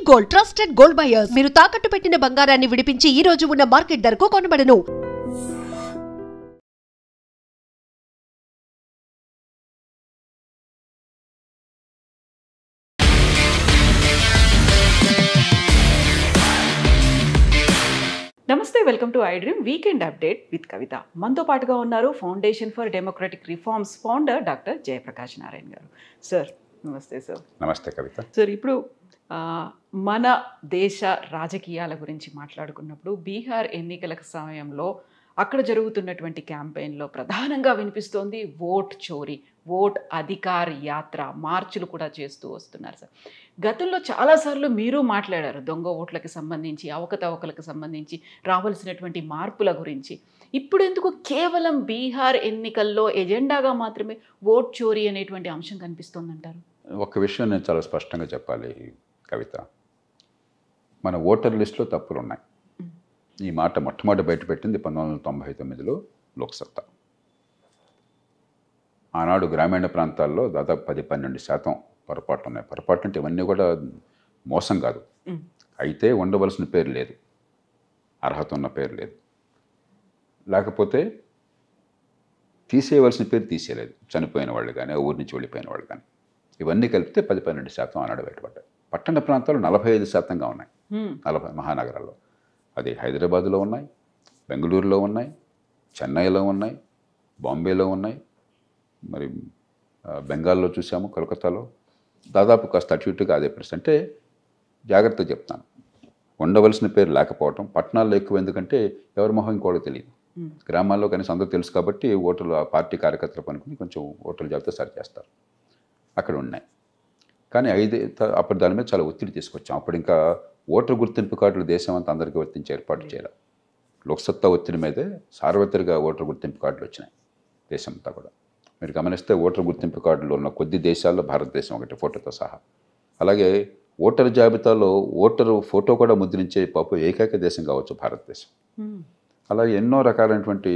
Gold, trusted gold buyers. మీరు తాకట్టు పెట్టిన బంగారాన్ని విడిపించి ఈ రోజు ఉన్న మార్కెట్ ధరకు కొనబడను. నమస్తే, welcome to iDream weekend update with Kavitha. మనతో పాటుగా ఉన్నారు foundation for democratic reforms founder doctor Jayaprakash Narayan గారు. సార్ నమస్తే. సార్ నమస్తే కవిత. సార్, ఇప్పుడు మన దేశ రాజకీయాల గురించి మాట్లాడుకున్నప్పుడు బీహార్ ఎన్నికల సమయంలో అక్కడ జరుగుతున్నటువంటి క్యాంపెయిన్లో ప్రధానంగా వినిపిస్తోంది ఓట్ చోరీ, ఓట్ అధికార్ యాత్ర, మార్చులు కూడా చేస్తూ వస్తున్నారు. సార్, గతంలో చాలాసార్లు మీరు మాట్లాడారు దొంగ ఓట్లకు సంబంధించి, అవకతవకలకు సంబంధించి రావాల్సినటువంటి మార్పుల గురించి. ఇప్పుడు ఎందుకు కేవలం బీహార్ ఎన్నికల్లో ఎజెండాగా మాత్రమే ఓట్ చోరీ అనేటువంటి అంశం కనిపిస్తోందంటారు? ఒక విషయం నేను చాలా స్పష్టంగా చెప్పాలి కవిత. మన ఓటర్ లిస్టులో తప్పులు ఉన్నాయి. ఈ మాట మొట్టమొదటి బయటపెట్టింది 1999లో లోక్సత్తా. ఆనాడు గ్రామీణ ప్రాంతాల్లో దాదాపు 10-12% పొరపాట్లు ఉన్నాయి. పొరపాట్లు అంటే ఇవన్నీ కూడా మోసం కాదు, అయితే ఉండవలసిన పేరు లేదు, అర్హత ఉన్న పేరు లేదు, లేకపోతే తీసేయవలసిన పేరు తీసేయలేదు, చనిపోయిన వాళ్ళు కానీ ఊరి నుంచి వెళ్ళిపోయిన వాళ్ళు కానీ. ఇవన్నీ కలిపితే 10-12% ఆనాడు బయటపడ్డాయి. పట్టణ ప్రాంతాలు 45%గా ఉన్నాయి. 40 మహానగరాల్లో. అది హైదరాబాదులో ఉన్నాయి, బెంగళూరులో ఉన్నాయి, చెన్నైలో ఉన్నాయి, బాంబేలో ఉన్నాయి, మరి బెంగాల్లో చూసాము, కోల్కతాలో. దాదాపు కాస్త అటు ఇటుగా అదే పరిస్థితి. అంటే జాగ్రత్తగా చెప్తాను, ఉండవలసిన పేరు లేకపోవటం. పట్టణాల్లో ఎక్కువ, ఎందుకంటే ఎవరి మొహం ఇంకోటి తెలియదు. గ్రామాల్లో కనీసం అందరూ తెలుసు కాబట్టి ఓటర్లు పార్టీ కార్యకర్తలు పనుకుని కొంచెం ఓటర్ల జాబితా సరి చేస్తారు. అక్కడ ఉన్నాయి. కానీ అప్పుడు దాని మీద చాలా ఒత్తిడి తీసుకొచ్చాం. అప్పుడు ఇంకా ఓటర్ గుర్తింపు కార్డులు దేశం అంతా అందరికీ వర్తించే ఏర్పాటు చేయాలి. లోక్సత్తా ఒత్తిడి మీదే సార్వత్రిక ఓటర్ గుర్తింపు కార్డులు వచ్చినాయి దేశం అంతా కూడా. మీరు గమనిస్తే ఓటర్ గుర్తింపు కార్డులు ఉన్న కొద్ది దేశాల్లో భారతదేశం ఒకటి, ఫోటోతో సహా. అలాగే ఓటర్ జాబితాలో ఓటరు ఫోటో కూడా ముద్రించే ఏకైక దేశం కావచ్చు భారతదేశం. అలాగే ఎన్నో రకాలైనటువంటి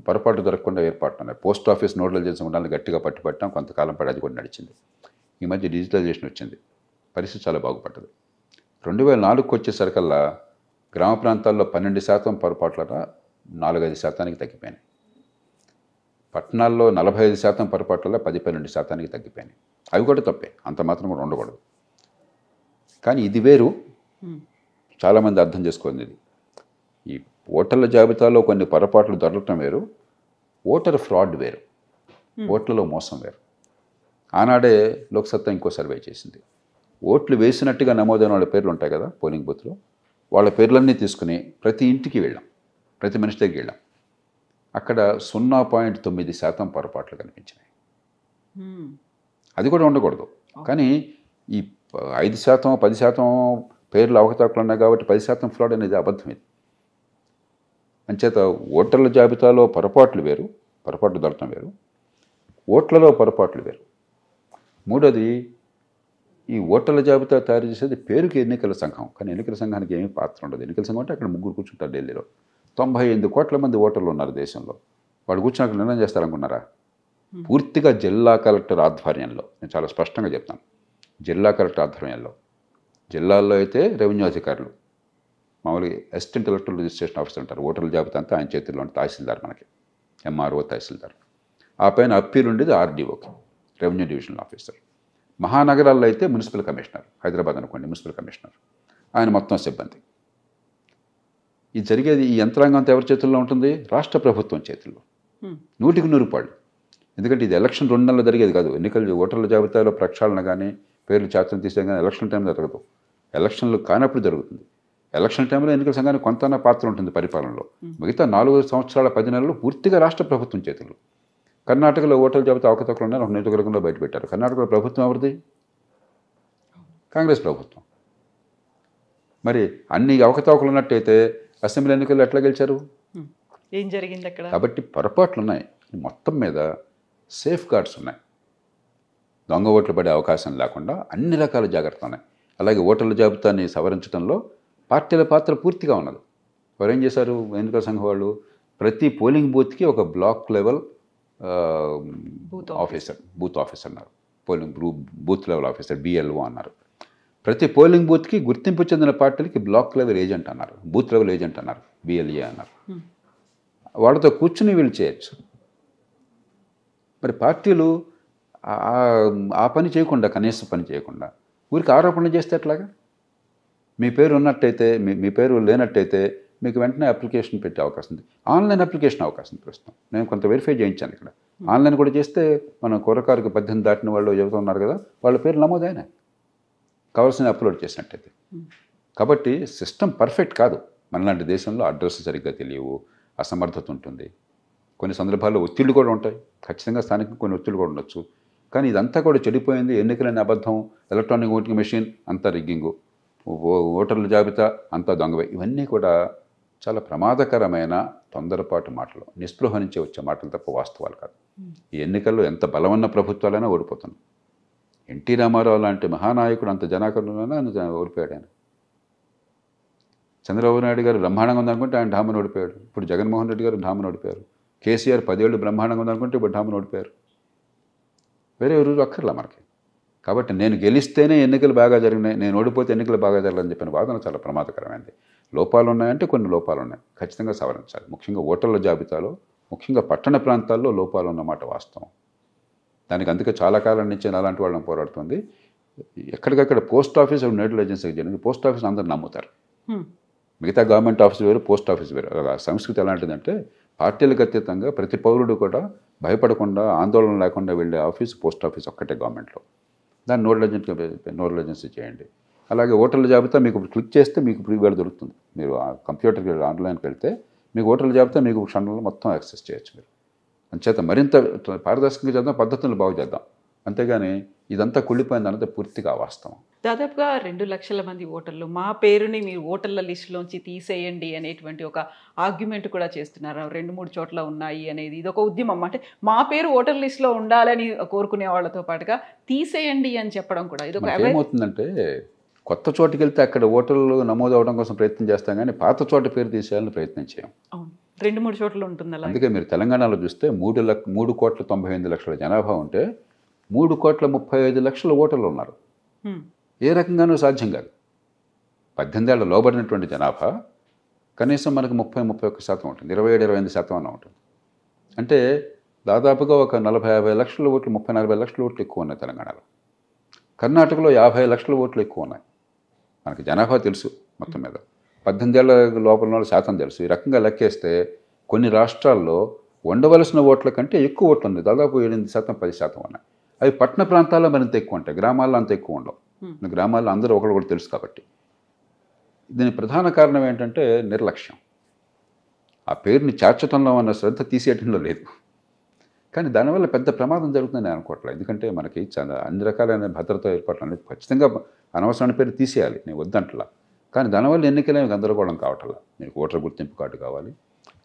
పొరపాటు దొరకకుండా ఏర్పాట్లు ఉన్నాయి. పోస్ట్ ఆఫీస్ నోడల్ చేసిన ఉండాలని గట్టిగా పట్టుబట్టాం. కొంతకాలం పాటు అది కూడా నడిచింది. ఈ మధ్య డిజిటలైజేషన్ వచ్చింది, పరిస్థితి చాలా బాగుపడ్డది. 2004కు వచ్చేసరికల్లా గ్రామ ప్రాంతాల్లో 12% పొరపాట్లట 4-5% తగ్గిపోయినాయి. పట్టణాల్లో 45% పొరపాట్లలో 10-12% తగ్గిపోయినాయి. అవి కూడా తప్పే, అంత మాత్రం కూడా ఉండకూడదు. కానీ ఇది వేరు, చాలామంది అర్థం చేసుకోండి. ఇది ఈ ఓటర్ల జాబితాలో కొన్ని పొరపాట్లు దొరకటం వేరు, ఓటర్ ఫ్రాడ్ వేరు, ఓట్లలో మోసం వేరు. ఆనాడే లోక్సత్తా ఇంకో సర్వే చేసింది. ఓట్లు వేసినట్టుగా నమోదైన వాళ్ళ పేర్లు ఉంటాయి కదా పోలింగ్ బూత్లో, వాళ్ళ పేర్లన్నీ తీసుకుని ప్రతి ఇంటికి వెళ్ళాం, ప్రతి మనిషి దగ్గరికి వెళ్ళాం. అక్కడ 0.9% పొరపాట్లు కనిపించినాయి. అది కూడా ఉండకూడదు. కానీ ఈ 5%, 10% పేర్లు అవకతవకలు ఉన్నాయి కాబట్టి 10% ఫ్రాడ్ అనేది అబద్ధం. ఇది అంచేత ఓటర్ల జాబితాలో పొరపాట్లు వేరు, పొరపాట్లు దొరకడం వేరు, ఓట్లలో పొరపాట్లు వేరు. మూడోది, ఈ ఓటర్ల జాబితా తయారు చేసేది పేరుకి ఎన్నికల సంఘం, కానీ ఎన్నికల సంఘానికి ఏమీ పాత్ర ఉండదు. ఎన్నికల సంఘం అంటే అక్కడ 3 కూర్చుంటారు ఢిల్లీలో. 98 కోట్ల మంది ఓటర్లు ఉన్నారు దేశంలో. వాడు కూర్చుని అక్కడ నిర్ణయం చేస్తారనుకున్నారా? పూర్తిగా జిల్లా కలెక్టర్ ఆధ్వర్యంలో. నేను చాలా స్పష్టంగా చెప్తాను, జిల్లా కలెక్టర్ ఆధ్వర్యంలో. జిల్లాల్లో అయితే రెవెన్యూ అధికారులు, మామూలుగా అసిస్టెంట్ ఎలక్టరల్ రిజిస్ట్రేషన్ ఆఫీసర్ ఉంటారు. ఓటర్ల జాబితా అంతా ఆయన చేతుల్లో ఉంటే తహసీల్దార్, మనకి ఎంఆర్ఓ తహసీల్దార్. ఆ పైన అప్పీల్ ఉండేది ఆర్డీఓకి, రెవెన్యూ డివిజనల్ ఆఫీసర్. మహానగరాల్లో అయితే మున్సిపల్ కమిషనర్, హైదరాబాద్ అనుకోండి మున్సిపల్ కమిషనర్, ఆయన మొత్తం సిబ్బంది. ఇది జరిగేది, ఈ యంత్రాంగం అంతా ఎవరి చేతుల్లో ఉంటుంది? రాష్ట్ర ప్రభుత్వం చేతుల్లో. 100% ఎందుకంటే ఇది ఎలక్షన్ 2 నెలలు జరిగేది కాదు. ఎన్నికలు ఓటర్ల జాబితాలో ప్రక్షాళన కానీ పేర్లు చేతలు తీసే కానీ ఎలక్షన్ టైంలో జరగదు. ఎలక్షన్లు కానప్పుడు జరుగుతుంది. ఎలక్షన్ టైంలో ఎన్నికల సంఘానికి కొంత పాత్ర ఉంటుంది పరిపాలనలో. మిగతా 4 సంవత్సరాల 10 నెలలు పూర్తిగా రాష్ట్ర ప్రభుత్వం చేతుల్లో. కర్ణాటకలో ఓటర్ల జాబితా అవకతవకలు ఉన్నాయి, ఒక నియోజకవర్గంలో బయటపెట్టారు. కర్ణాటకలో ప్రభుత్వం ఎవరిది? కాంగ్రెస్ ప్రభుత్వం. మరి అన్ని అవకతవకలు ఉన్నట్టయితే అసెంబ్లీ ఎన్నికల్లో ఎట్లా గెలిచారు? ఏం జరిగింది అక్కడ? కాబట్టి పొరపాట్లు ఉన్నాయి. మొత్తం మీద సేఫ్ గార్డ్స్ ఉన్నాయి. దొంగ ఓట్లు పడే అవకాశం లేకుండా అన్ని రకాల జాగ్రత్తలు ఉన్నాయి. అలాగే ఓటర్ల జాబితాని సవరించడంలో పార్టీల పాత్ర పూర్తిగా ఉన్నది. వారు ఏం చేశారు? ఎన్నికల సంఘం వాళ్ళు ప్రతి పోలింగ్ బూత్కి ఒక బ్లాక్ లెవెల్ బూత్ ఆఫీసర్ అన్నారు. Polling booth level officer, BLO అన్నారు. ప్రతి పోలింగ్ బూత్కి గుర్తింపు చెందిన పార్టీలకి బ్లాక్ లెవెల్ ఏజెంట్ అన్నారు, బూత్ లెవెల్ ఏజెంట్ అన్నారు, బిఎల్ఏ అన్నారు. వాళ్ళతో కూర్చుని వీళ్ళు చేయొచ్చు. మరి పార్టీలు ఆ పని చేయకుండా, కనీస పని చేయకుండా ఊరికి ఆరోపణలు చేస్తే ఎట్లాగా? మీ పేరు ఉన్నట్టయితే, మీ పేరు లేనట్టయితే మీకు వెంటనే అప్లికేషన్ పెట్టే అవకాశం ఉంది. ఆన్లైన్ అప్లికేషన్ అవకాశం ఉంది ప్రస్తుతం. నేను కొంత వెరిఫై చేయించాను ఇక్కడ. ఆన్లైన్ కూడా చేస్తే మన కుర్రకారుకి 18 దాటిన వాళ్ళు చెబుతున్నారు కదా, వాళ్ళ పేరు నమోదైనా కావాల్సిన అప్లోడ్ చేసినట్టయితే. కాబట్టి సిస్టమ్ పర్ఫెక్ట్ కాదు. మనలాంటి దేశంలో అడ్రస్ సరిగ్గా తెలియవు, అసమర్థత ఉంటుంది, కొన్ని సందర్భాల్లో ఒత్తిళ్లు కూడా ఉంటాయి. ఖచ్చితంగా స్థానికంగా కొన్ని ఒత్తిళ్లు కూడా ఉండొచ్చు. కానీ ఇదంతా కూడా చెడిపోయింది. ఎన్నికలని అబద్ధం, ఎలక్ట్రానిక్ ఓటింగ్ మెషిన్ అంతా రిగ్గింగు, ఓటర్ల జాబితా అంతా దొంగవే. ఇవన్నీ కూడా చాలా ప్రమాదకరమైన తొందరపాటు మాటలు, నిస్పృహ నుంచి వచ్చే మాటలు తప్ప వాస్తవాలు కాదు. ఈ ఎన్నికల్లో ఎంత బలమన్న ప్రభుత్వాలైనా ఓడిపోతున్నాయి. ఎన్టీ రామారావు లాంటి మహానాయకుడు అంత జనాకరణలోనే ఓడిపోయాడు ఆయన. చంద్రబాబు నాయుడు గారు బ్రహ్మాండంగా ఉందనుకుంటే ఆయన ఢామని ఓడిపోయాడు. ఇప్పుడు జగన్మోహన్ రెడ్డి గారు ఢామని ఓడిపోయారు. కేసీఆర్ 10 ఏళ్ళు బ్రహ్మాండంగా ఉందనుకుంటే ఇప్పుడు ఢామని ఓడిపోయారు. వేరే రోజు అక్కర్లా మనకి. కాబట్టి నేను గెలిస్తేనే ఎన్నికలు బాగా జరిగినాయి, నేను ఓడిపోతే ఎన్నికలు బాగా జరగాలని చెప్పిన వాదన చాలా ప్రమాదకరమైనది. లోపాలు ఉన్నాయంటే కొన్ని లోపాలు ఉన్నాయి, ఖచ్చితంగా సవరించాలి. ముఖ్యంగా ఓటర్ల జాబితాలో, ముఖ్యంగా పట్టణ ప్రాంతాల్లో లోపాలు ఉన్నమాట వాస్తవం. దానికి అందుకే చాలా కాలం నుంచి అలాంటి వాళ్ళని పోరాడుతుంది. ఎక్కడికక్కడ పోస్ట్ ఆఫీస్ నోడల్ ఏజెన్సీకి జరిగింది. పోస్ట్ ఆఫీస్ అందరూ నమ్ముతారు. మిగతా గవర్నమెంట్ ఆఫీస్ వేరు, పోస్ట్ ఆఫీస్ వేరు. సంస్కృతి ఎలాంటిదంటే పార్టీలకు అతీతంగా ప్రతి పౌరుడు కూడా భయపడకుండా, ఆందోళన లేకుండా వెళ్ళే ఆఫీస్ పోస్ట్ ఆఫీస్ ఒక్కటే గవర్నమెంట్లో. దాన్ని నోడల్ ఏజెన్సీ చేయండి. అలాగే ఓటర్ల జాబితా మీకు క్లిక్ చేస్తే మీకు ప్రీవేళ దొరుకుతుంది. మీరు ఆ కంప్యూటర్కి ఆన్లైన్కి వెళ్తే మీకు ఓటర్ల జాబితా మీకు క్షణంలో మొత్తం యాక్సెస్ చేయొచ్చు. మీరు అంచేత మరింత పారదర్శకంగా చేద్దాం, పద్ధతులు బాగు చేద్దాం. అంతేగాని ఇదంతా కుళ్ళిపోయింది అన్నది పూర్తిగా వాస్తవం. దాదాపుగా 2 లక్షల మంది ఓటర్లు మా పేరుని మీరు ఓటర్ల లిస్టులోంచి తీసేయండి అనేటువంటి ఒక ఆర్గ్యుమెంట్ కూడా చేస్తున్నారు. 2-3 చోట్ల ఉన్నాయి అనేది ఇది ఒక ఉద్యమం. అంటే మా పేరు ఓటర్ లిస్టులో ఉండాలని కోరుకునే వాళ్ళతో పాటుగా తీసేయండి అని చెప్పడం కూడా ఇది ఒక ఏమవుతుందంటే, కొత్త చోటుకి వెళ్తే అక్కడ ఓటర్లు నమోదు అవడం కోసం ప్రయత్నం చేస్తాం, కానీ పాత చోట పేరు తీసేయాలని ప్రయత్నం చేయం. అవును, 2-3 చోట్ల ఉంటుంది అలా. అందుకే మీరు తెలంగాణలో చూస్తే 3,98,00,000 జనాభా ఉంటే 3,35,00,000 ఓటర్లు ఉన్నారు. ఏ రకంగానూ సాధ్యం కాదు. 18 ఏళ్ల లోబడినటువంటి జనాభా కనీసం మనకు 30-31% ఉంటుంది, 27-28% అన్న ఉంటుంది. అంటే దాదాపుగా ఒక 40-50 లక్షల ఓట్లు, 30-40 లక్షల ఓట్లు ఎక్కువ ఉన్నాయి తెలంగాణలో. కర్ణాటకలో 50 లక్షల ఓట్లు ఎక్కువ ఉన్నాయి. మనకి జనాభా తెలుసు మొత్తం మీద, 18 ఏళ్ల లోపల ఉన్న శాతం తెలుసు. ఈ రకంగా లెక్కేస్తే కొన్ని రాష్ట్రాల్లో ఉండవలసిన ఓట్ల కంటే ఎక్కువ ఓట్లు ఉంది, దాదాపు 8%-10% ఉన్నాయి. అవి పట్టణ ప్రాంతాల్లో మరింత ఎక్కువ ఉంటాయి, గ్రామాల్లో అంత ఎక్కువ ఉండవు. గ్రామాల్లో అందరూ ఒకరు తెలుసు కాబట్టి. దీని ప్రధాన కారణం ఏంటంటే నిర్లక్ష్యం. ఆ పేరుని చేర్చడంలో ఉన్న శ్రద్ధ తీసేయటంలో లేదు. కానీ దానివల్ల పెద్ద ప్రమాదం జరుగుతుందని నేను అనుకోవట్లేదు. ఎందుకంటే మనకి చాలా అన్ని రకాలైన భద్రతా ఏర్పాట్లు అనేది ఖచ్చితంగా అనవసరమైన పేరు తీసేయాలి, నేను వద్దంటలా. కానీ దానివల్ల ఎన్నికలేమి గందరగోళం కావట్లా. మీకు ఓటర్ గుర్తింపు కార్డు కావాలి,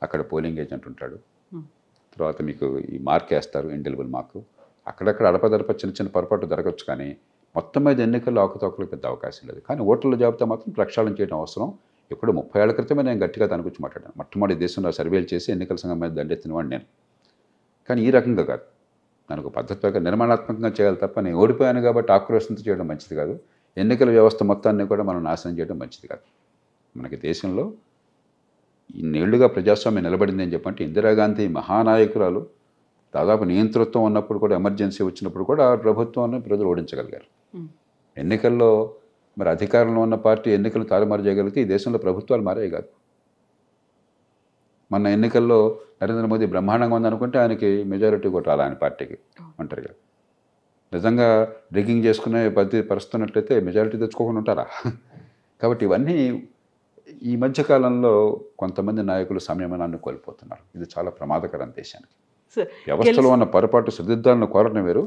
అక్కడ పోలింగ్ ఏజెంట్ ఉంటాడు, తర్వాత మీకు ఈ మార్క్ వేస్తారు, ఇండెలిబుల్ మార్కు. అక్కడక్కడ అడపదడప చిన్న చిన్న పొరపాటు జరగచ్చు, కానీ మొత్తం మీద ఎన్నికల్లో అవకతవకలకు పెద్ద అవకాశం లేదు. కానీ ఓటర్ల జాబితా మాత్రం ప్రక్షాళన చేయడం అవసరం. ఇప్పుడు 30 ఏళ్ల క్రితమే నేను గట్టిగా దాని గురించి మాట్లాడాను. మొట్టమొదటి దేశంలో సర్వేలు చేసి ఎన్నికల సంఘం మీద దండెత్తిన వాడిని నేను. కానీ ఈ రకంగా కాదు, నాకు పద్ధతిగా నిర్మాణాత్మకంగా చేయాలి తప్ప నేను ఓడిపోయాను కాబట్టి ఆక్రోశంతో చేయడం మంచిది కాదు. ఎన్నికల వ్యవస్థ మొత్తాన్ని కూడా మనం నాశనం చేయడం మంచిది కాదు. మనకి దేశంలో ఇన్నేళ్లుగా ప్రజాస్వామ్యం నిలబడింది అని చెప్పంటే ఇందిరాగాంధీ మహానాయకురాలు దాదాపు నియంతృత్వం ఉన్నప్పుడు కూడా, ఎమర్జెన్సీ వచ్చినప్పుడు కూడా ఆ ప్రభుత్వాన్ని ప్రజలు ఓడించగలిగారు. ఎన్నికల్లో మరి అధికారంలో ఉన్న పార్టీ ఎన్నికలు తారుమారు చేయగలిగితే ఈ దేశంలో ప్రభుత్వాలు మారాయి కాదు. మొన్న ఎన్నికల్లో నరేంద్ర మోదీ బ్రహ్మాండంగా ఉందనుకుంటే ఆయనకి మెజారిటీ కూడా రాలే, ఆయన పార్టీకి ఒంటరిగా. నిజంగా రిగ్గింగ్ చేసుకునే పరిస్థితున్నట్లయితే మెజారిటీ తెచ్చుకోకుండా ఉంటారా? కాబట్టి ఇవన్నీ ఈ మధ్యకాలంలో కొంతమంది నాయకులు సంయమనాన్ని కోల్పోతున్నారు. ఇది చాలా ప్రమాదకరం దేశానికి. వ్యవస్థలో ఉన్న పొరపాటు సరిదిద్దాలను కోరడం వేరు,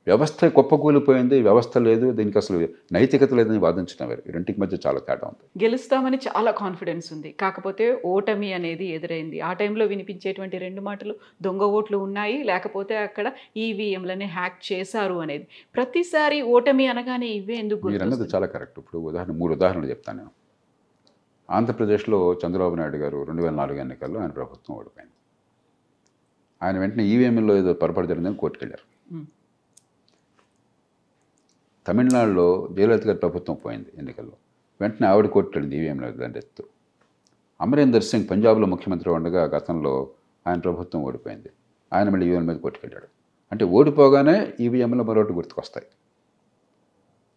వ్యవస్థ కుప్పకూలిపోయింది, వ్యవస్థ లేదు, దీనికి అసలు నైతికత లేదని వాదించడం వేరు. ఈ రెండింటికి మధ్య చాలా తేడా ఉంది. గెలుస్తామని చాలా కాన్ఫిడెన్స్ ఉంది, కాకపోతే ఓటమి అనేది ఎదురైంది. ఆ టైంలో వినిపించేటువంటి 2 మాటలు దొంగ ఓట్లు ఉన్నాయి, లేకపోతే అక్కడ ఈవీఎంలని హ్యాక్ చేశారు అనేది. ప్రతిసారి ఓటమి అనగానే ఇవే ఎందుకు? మీరు అన్నది చాలా కరెక్ట్. ఇప్పుడు 3 ఉదాహరణలు చెప్తాను నేను. ఆంధ్రప్రదేశ్లో చంద్రబాబు నాయుడు గారు 2004 ఎన్నికల్లో ఆయన ప్రభుత్వం ఓడిపోయింది. ఆయన వెంటనే ఈవీఎంలో ఏదో పొరపాటు జరిగిందని కోర్టుకు వెళ్ళారు. తమిళనాడులో జయలలిత గారి ప్రభుత్వం పోయింది ఎన్నికల్లో. వెంటనే ఆవిడ కొట్టాడు ఈవీఎంలో దాని ఎత్తు. అమరీందర్ సింగ్ పంజాబ్లో ముఖ్యమంత్రి ఉండగా గతంలో ఆయన ప్రభుత్వం ఓడిపోయింది. ఆయన మళ్ళీ ఈవీఎం మీద కొట్టుకెళ్ళాడు. అంటే ఓడిపోగానే ఈవీఎంలో మరొకటి గుర్తుకొస్తాయి.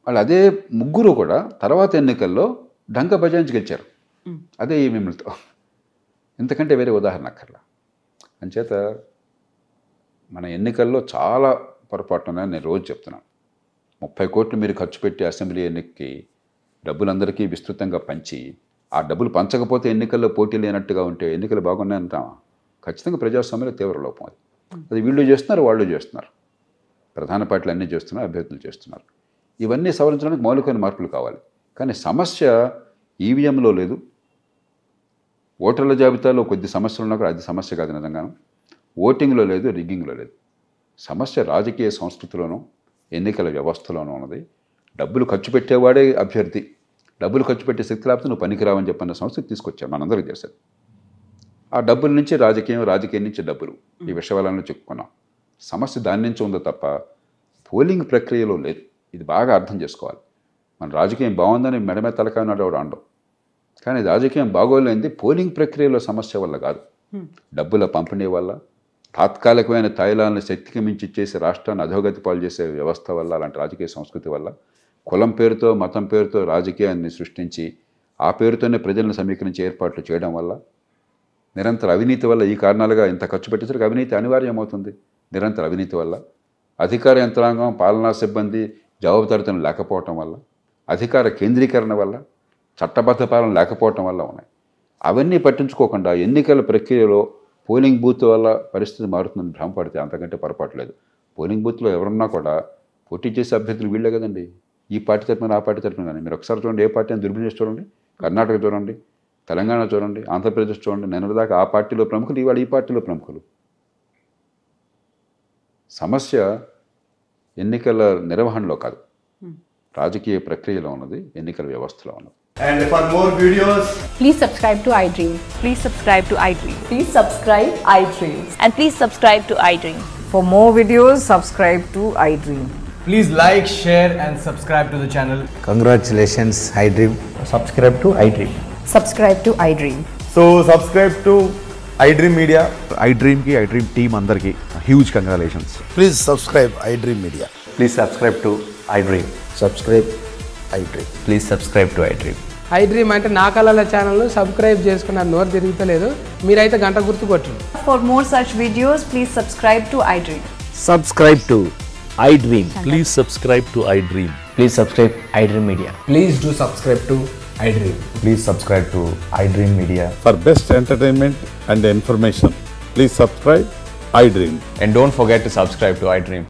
వాళ్ళు అదే ముగ్గురు కూడా తర్వాత ఎన్నికల్లో డంక బజాయించి గెలిచారు అదే ఈవీఎంలతో. ఇంతకంటే వేరే ఉదాహరణ అక్కర్లా. అంచేత మన ఎన్నికల్లో చాలా పొరపాటు ఉన్నాయని నేను రోజు చెప్తున్నాను. 30 కోట్లు మీరు ఖర్చు పెట్టి అసెంబ్లీ ఎన్నికకి డబ్బులందరికీ విస్తృతంగా పంచి ఆ డబ్బులు పంచకపోతే ఎన్నికల్లో పోటీ లేనట్టుగా ఉంటే ఎన్నికలు బాగున్నాయంటామా? ఖచ్చితంగా ప్రజాస్వామ్యంలో తీవ్ర లోపం అది. అది వీళ్ళు చేస్తున్నారు, వాళ్ళు చేస్తున్నారు, ప్రధాన పార్టీలు అన్నీ చేస్తున్నారు, అభ్యర్థులు చేస్తున్నారు. ఇవన్నీ సవరించడానికి మౌలికమైన మార్పులు కావాలి. కానీ సమస్య ఈవీఎంలో లేదు, ఓటర్ల జాబితాలో కొద్ది సమస్యలు ఉన్నా కూడా అది సమస్య కాదు నిజంగాను. ఓటింగ్లో లేదు, రిగ్గింగ్లో లేదు. సమస్య రాజకీయ సంస్కృతిలోనూ ఎన్నికల వ్యవస్థలోనూ ఉన్నది. డబ్బులు ఖర్చు పెట్టేవాడే అభ్యర్థి. డబ్బులు ఖర్చు పెట్టే శక్తి లేకపోతే నువ్వు పనికిరావని చెప్పన్న సంస్థకి తీసుకొచ్చాం, మనందరికీ చేసేది. ఆ డబ్బుల నుంచి రాజకీయం, రాజకీయం నుంచి డబ్బులు, ఈ విషయాలను చెప్పుకున్నాం. సమస్య దాని నుంచి ఉందో తప్ప పోలింగ్ ప్రక్రియలో లేదు. ఇది బాగా అర్థం చేసుకోవాలి. మన రాజకీయం బాగుందని మెడమే తలకాయనాడు వాడు అండం. కానీ రాజకీయం బాగోలేనిది పోలింగ్ ప్రక్రియలో సమస్య వల్ల కాదు, డబ్బుల పంపిణీ వల్ల, తాత్కాలికమైన తైలాలను శక్తికి మించి చేసి రాష్ట్రాన్ని అధోగతి పాలు చేసే వ్యవస్థ వల్ల, అలాంటి రాజకీయ సంస్కృతి వల్ల, కులం పేరుతో మతం పేరుతో రాజకీయాన్ని సృష్టించి ఆ పేరుతోనే ప్రజలను సమీకరించి ఏర్పాట్లు చేయడం వల్ల, నిరంతర అవినీతి వల్ల, ఈ కారణాలుగా ఇంత ఖర్చు పెట్టేసరికి అవినీతి అనివార్యమవుతుంది. నిరంతర అవినీతి వల్ల, అధికార యంత్రాంగం, పాలనా సిబ్బంది జవాబుదారితనం లేకపోవటం వల్ల, అధికార కేంద్రీకరణ వల్ల, చట్టబద్ధ పాలన లేకపోవటం వల్ల ఉన్నాయి. అవన్నీ పట్టించుకోకుండా ఎన్నికల ప్రక్రియలో పోలింగ్ బూత్ వల్ల పరిస్థితి మారుతుందని భ్రమపడితే అంతకంటే పొరపాటు లేదు. పోలింగ్ బూత్లో ఎవరున్నా కూడా పోటీ చేసే అభ్యర్థులు వీళ్ళే కదండి. ఈ పార్టీ తరపున ఆ పార్టీ తరపున కానీ మీరు ఒకసారి చూడండి, ఏ పార్టీ అని దుర్బినేసి చూడండి, కర్ణాటక చూడండి, తెలంగాణ చూడండి, ఆంధ్రప్రదేశ్ చూడండి. నిన్నటిదాకా ఆ పార్టీలో ప్రముఖులు, ఇవాళ ఈ పార్టీలో ప్రముఖులు. సమస్య ఎన్నికల నిర్వహణలో కాదు, రాజకీయ ప్రక్రియలో ఉన్నది, ఎన్నికల వ్యవస్థలో ఉన్నది. And for more videos, Please subscribe to iDream. Please subscribe to iDream. Please subscribe iDream. And please subscribe to iDream. For more videos, subscribe to iDream. please like, share and subscribe to the channel. Congratulations, iDream. Subscribe to iDream. Subscribe to iDream. So subscribe to iDream Media. iDream ki iDream team andarki huge congratulations. Please subscribe iDream Media. Please subscribe to iDream. Subscribe iDream. Please subscribe to iDream. iDream అంటే నా కళల ఛానల్ను subscribe చేసుకున్నారు, నోరు తిరుగుతలేదు, మీరైతే గంట గుర్తు కొట్టండి. For more such videos, please subscribe to iDream. Subscribe to iDream. Please subscribe to iDream. Please subscribe iDream Media. Please do subscribe to iDream. Please subscribe to iDream Media. For best entertainment and information, please subscribe iDream. And don't forget to subscribe to iDream.